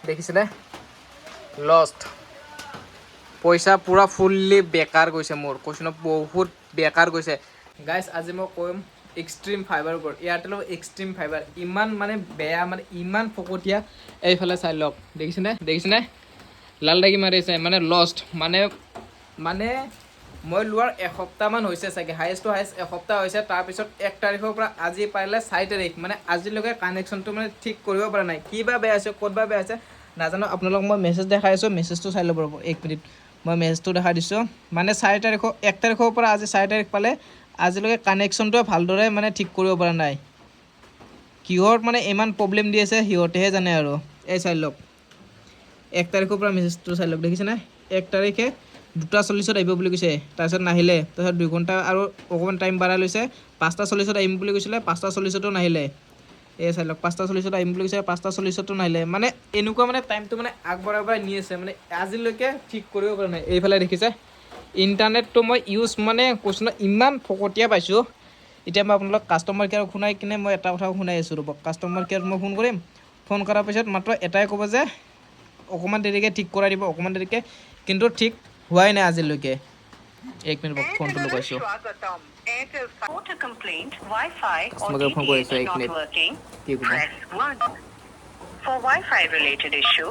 দেখিছেনে লষ্ট পইচা পুৰা ফুল্লি বেকাৰ গৈছে মোৰ কৈছোঁ ন বহুত বেকাৰ গৈছে গাইজ আজি মই ক'ম এক্সট্ৰিম ফাইবাৰৰ ওপৰত এয়াৰটেলৰ এক্সট্ৰিম ফাইবাৰ ইমান মানে বেয়া মানে ইমান ফকতীয়া এইফালে চাই লওক দেখিছেনে লাল দাগি মাৰিছে মানে লষ্ট মানে মই লোৱাৰ এসপ্তাহমান হৈছে চাগে হায়েষ্ট টু হায়েষ্ট এসপ্তাহ হৈছে তাৰপিছত 1 তাৰিখৰ পৰা আজি পাৰিলে 4 তাৰিখ মানে আজিলৈকে কানেকশ্যনটো মানে ঠিক কৰিব পৰা নাই কি বা বেয়া হৈছে ক'ত বা বেয়া হৈছে নাজানো আপোনালোকক মই মেছেজ দেখাই আছোঁ মেছেজটো চাই ল'ব ৰ'ব 1 মিনিট মই মেছেজটো দেখাই দিছোঁ মানে 1 তাৰিখৰ পৰা আজি 4 তাৰিখ পালে আজিলৈকে কানেকশ্যনটো ভালদৰে মানে ঠিক কৰিব পৰা নাই কিহৰ মানে ইমান প্ৰব্লেম দি আছে সিহঁতেহে জানে আৰু এই চাই লওক 1 তাৰিখৰ পৰা মেছেজটো চাই লওক দেখিছেনে 1 তাৰিখে 2:40 আহিব বুলি কৈছে তাৰপিছত নাহিলে তাৰপিছত 2 ঘণ্টা আৰু অকণমান টাইম বাঢ়াই লৈছে 5:40 আহিম বুলি কৈছিলে 5:40 নাহিলে এই চাই লওক 5:40 আহিম বুলি কৈছে 5:40 নাহিলে মানে এনেকুৱা মানে টাইমটো মানে আগবঢ়াই নি আছে মানে আজিলৈকে ঠিক কৰিব পৰা নাই এইফালে দেখিছে ইণ্টাৰনেটটো মই ইউজ মানে কৈছোঁ ইমান ফকতীয়া পাইছোঁ এতিয়া মই আপোনালোক কাষ্টমাৰ কেয়াৰক শুনাই কিনে মই এটা কথা শুনাই আছোঁ ৰ'ব কাষ্টমাৰ কেয়াৰত মই ফোন কৰিম ফোন কৰাৰ পিছত মাত্ৰ এটাই ক'ব যে অকণমান দেৰিকৈ ঠিক কৰাই দিব অকণমান দেৰিকৈ কিন্তু ঠিক হোৱাই নাই আজিলৈকে 1 মিনিট ফোনটো লগাইছোঁ কাষ্টমাৰ ফোন কৰিছোঁ 1 মিনিট কি ক'ব For Wi-Fi related issue,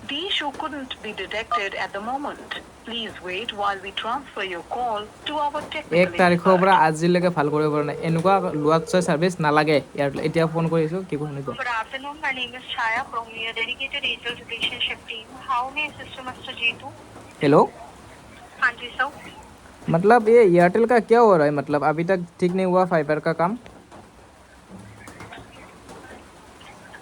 the issue couldn't be detected at the moment. Please wait while we transfer your call to our 1 technical তাৰিখৰ পৰা expert. আজিলৈকে ভাল কৰিব পৰা নাই এনেকুৱা লোৱাত চাই ছাৰ্ভিচ নালাগে ইয়াৰ এতিয়া ফোন কৰিছোঁ কি শুনিব Good afternoon. My name is Chaya from your dedicated Airtel relationship team. How may I assist you, Mr. Jeetu? Hello हाँ जी सर. मतलब ये एयरटेल का क्या हो रहा है मतलब अभी तक ठीक नहीं हुआ फाइबर का काम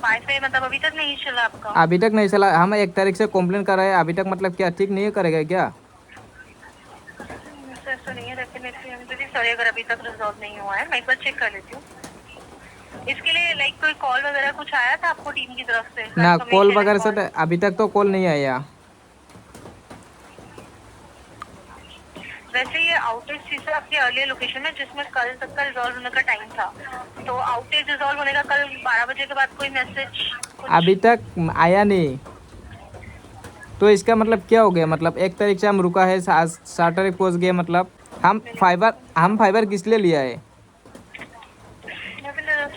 वाईफाई मतलब अभी तक नहीं चला आपका? अभी तक नहीं चला हम 1 तारीख से कंप्लेन कर रहे हैं अभी तक मतलब क्या ठीक नहीं करेगा क्या सर ऐसा नहीं है डेफिनेटली हम तो सॉरी अगर अभी तक रिजॉल्व नहीं हुआ है मैं एक बार चेक कर लेती हूँ इसके लिए लाइक कोई कॉल वगैरह कुछ आया था आपको टीम की तरफ से ना कॉल Confirmation वगैरह and से अभी तक तो कॉल नहीं आया वैसे ये आउटेज थी सर आपकी अर्लियर लोकेशन में जिसमें कल तक का रिजॉल्व होने का टाइम था तो आउटेज रिजॉल्व होने का कल 12 बजे के बाद कोई मैसेज अभी तक आया नहीं तो इसका मतलब क्या हो गया मतलब 1 तारीख से हम रुका है आज 4 तारीख पहुँच गए मतलब हम फाइबर किस लिए लिया है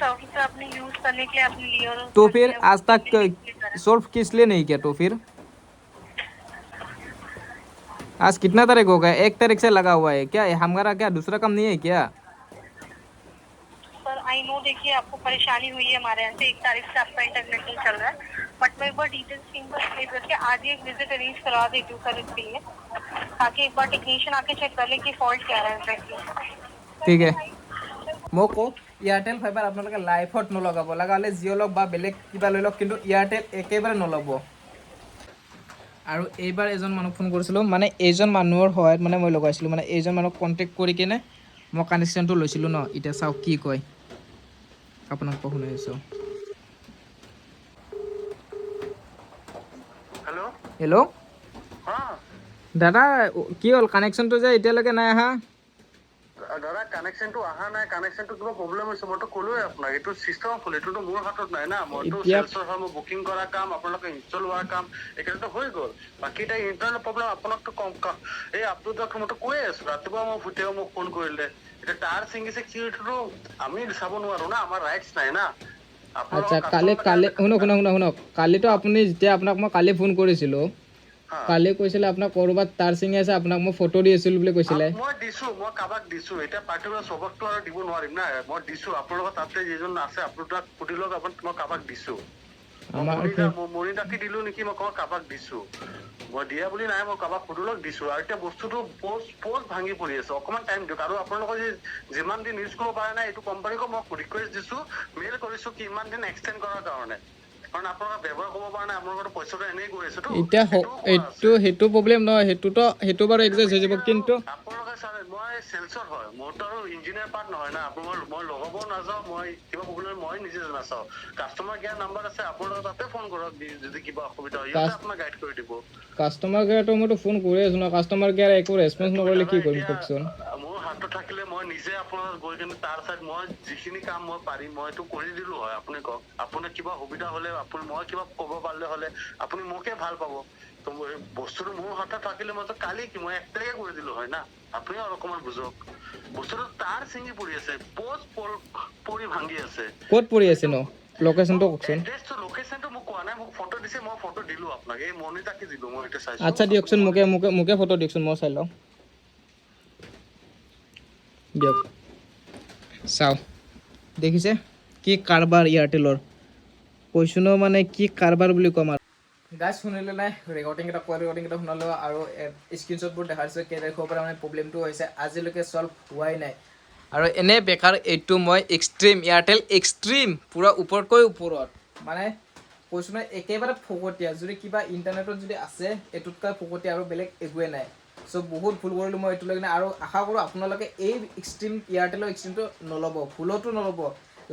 सर्विस आपने यूज करने के लिए आपने लिया और तो फिर आज तक सॉल्व किस लिए नहीं किया तो फिर आज कितना तारीख हो गया 1 तारीख से लगा हुआ है क्या हमारा क्या दूसरा काम नहीं है क्या सर आई नो देखिए आपको परेशानी हुई है हमारे यहाँ से 1 तारीख से आपका इंटरनेट नहीं चल रहा है बट मैं एक बार डिटेल्स टीम पर स्टेट करके आज ही एक विजिट अरेंज करवा देती हूँ सर इसके लिए ताकि एक बार टेक्नीशियन आके चेक कर ले कि फॉल्ट क्या है एग्जैक्टली ठीक है মই কওঁ এয়াৰটেল ফাইবাৰ আপোনালোকে লাইফত নলগাব লগা হ'লে জিঅ' লওক বা বেলেগ কিবা লৈ লওক কিন্তু এয়াৰটেল একেবাৰে নল'ব আৰু এইবাৰ এজন মানুহক ফোন কৰিছিলোঁ মানে এইজন মানুহৰ সহায়ত মানে মই লগাইছিলোঁ মানে এইজন মানুহক কণ্টেক্ট কৰি কিনে মই কানেকশ্যনটো লৈছিলোঁ ন এতিয়া চাওক কি কয় আপোনাক শুনাই আছোঁ हेलो হেল্ল' हाँ দাদা কি হ'ল কানেকশ্যনটো যে এতিয়ালৈকে নাই অহা दादा कानेक्शन तो अहा ना कानेक्शन तो किबा प्रॉब्लम হৈছে মই তো কলোৱে আপোনাক এটো সিস্টেম ফুল এটো মোৰ হাতত নাই না মই তো সেলছৰ হয় মই বুকিং কৰা কাম আপোনালোকে ইনষ্টল হোৱা কাম একেটো হৈ গ'ল বাকি এটা ইন্টাৰনেল প্ৰব্লেম আপোনাক তো কম এই আপলোড মই তো কৈ আছো ৰাতিপুৱা মই ফুটেও মোক ফোন কৰিলে এটা টাৰ ছিংগিছে কিটো আমি চাব নোৱাৰো না আমাৰ ৰাইটস নাই না আচ্ছা কালি শুনক কালিতো আপুনি যেতিয়া আপোনাক মই কালি ফোন কৰিছিলোঁ কালি কৈছিলে আপোনাক ক'ৰবাত তার ছিঙি আছে আপোনাক মই ফটো দি আছিলোঁ বুলি কৈছিলে মই দিছো মই কাবাক দিছো এটা পাৰ্টিকুলাৰ সবকটো আৰু দিব নোৱাৰিম না মই দিছো আপোনালোকৰ তাতে যিজন আছে আপোনাক সুধি লওক মই কাবাক দিছো মৰিদাকি দিলো নেকি মই কাবাক দিছো মই দিয়া বুলি নাই মই কাবাক সুধি লওক দিছো আৰু এতিয়া বস্তুটো পোষ্ট ভাঙি পৰি আছে অকণমান টাইম দিয়ক আৰু আপোনালোকৰ যিমান দিন ইউজ কৰিব পাৰে নাই এইটো কোম্পানীকো মই ৰিকুৱেষ্ট দিছো মেইল কৰিছো কি ইমান দিন এক্সটেণ্ড কৰাৰ কাৰণে কাৰণ আপোনালোকে ব্যৱহাৰ কৰিব পৰা নাই আপোনালোকৰ পইচাটো এনেই গৈ আছে এতিয়া সেইটো প্ৰব্লেম নহয় সেইটো বাৰু এক্সেছ হৈ যাব কিন্তু আপোনালোকে চালে মই চেলছৰ হয় মোৰতো আৰু ইঞ্জিনিয়াৰ পাৰ্ট নহয় না মই লগাব নাযাওঁ মই কিবা প্ৰব্লেম মই নিজে নাচাওঁ কাষ্টমাৰ কেয়াৰ নাম্বাৰ আছে আপোনালোকে তাতে ফোন কৰক যদি কিবা অসুবিধা হয় সিহঁতে আপোনাক গাইড কৰি দিব কাষ্টমাৰ কেয়াৰটো মইতো ফোন কৰি আছো ন কাষ্টমাৰ কেয়াৰ একো ৰেছপন্স নকৰিলে কি কৰিম কওকচোন মোৰ হাতত থাকিলে মই নিজে আপোনাৰ গৈ কিনে তাৰ চাইড মই যিখিনি কাম মই পাৰিম মইতো কৰি দিলো হয় আপুনি কওক আপোনাৰ কিবা সুবিধা হলে আপুনি মই কিবা ক'ব পাৰিলে হলে আপুনি মোকে ভাল পাব তো বস্তুটো মোৰ হাতত থাকিলে মইতো কালি কি মই একটাকে কৰি দিলো হয় না আপুনি আৰু অকমান বুজক বস্তুটো তাৰ চিঙি পৰি আছে পোষ্ট পৰি ভাঙি আছে ক'ত পৰি আছে ন লোকেশ্যনটো কওকচোন এড্ৰেছটো লোকেশ্যনটো মোক কোৱা নাই মোক ফটো দিছে মই ফটো দিলো আপোনাক এই মনিটাকে দিলো মই এটা চাইছো আচ্ছা দিয়কচোন মোকে ফটো দিয়কচোন মই চাই লওঁ দিয়ক চাওঁ দেখিছে কি কাৰবাৰ এয়াৰটেলৰ কৈছোঁ ন মানে কি কাৰবাৰ বুলি ক'ম আৰু গাইজ শুনিলে নাই ৰেকৰ্ডিংকেইটা শুনালোঁ আৰু স্ক্ৰীনশ্বটবোৰ দেখাইছে কেই তাৰিখৰ পৰা মানে প্ৰব্লেমটো হৈছে আজিলৈকে ছল্ভ হোৱাই নাই আৰু এনে বেকাৰ এইটো মই এক্সট্ৰিম এয়াৰটেল এক্সট্ৰিম পূৰা ওপৰতকৈ ওপৰত মানে কৈছোঁ নহয় একেবাৰে ফকতীয়া যদি কিবা ইণ্টাৰনেটত যদি আছে এইটোতকৈ ফকতীয়া আৰু বেলেগ একোৱে নাই চ' বহুত ভুল কৰিলোঁ মই এইটো লৈ কিনে আৰু আশা কৰোঁ আপোনালোকে এই এক্সট্ৰিম এয়াৰটেলৰ এক্সট্ৰিমটো নল'ব ভুলতো নল'ব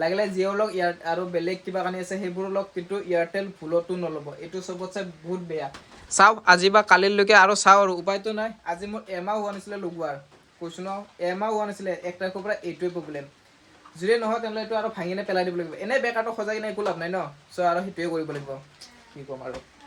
লাগিলে জিঅ'ৰ লগ ইয়াৰ আৰু বেলেগ কিবা কানি আছে সেইবোৰৰ লগ কিন্তু এয়াৰটেল ভুলতো নল'ব এইটো চবতছে বহুত বেয়া চাওক আজি বা কালিলৈকে আৰু চাওঁ আৰু উপায়তো নাই আজি মোৰ এমাহ হোৱা নাছিলে লগোৱাৰ কৈছোঁ ন এমাহ হোৱা নাছিলে 1 তাৰিখৰ পৰা এইটোৱে প্ৰব্লেম যদি নহয় তেনেহ'লে এইটো আৰু ভাঙিনে পেলাই দিব লাগিব এনেই বেকাৰটো সজাই কিনে একো লাভ নাই ন চ' আৰু সেইটোৱে কৰিব লাগিব কি ক'ম আৰু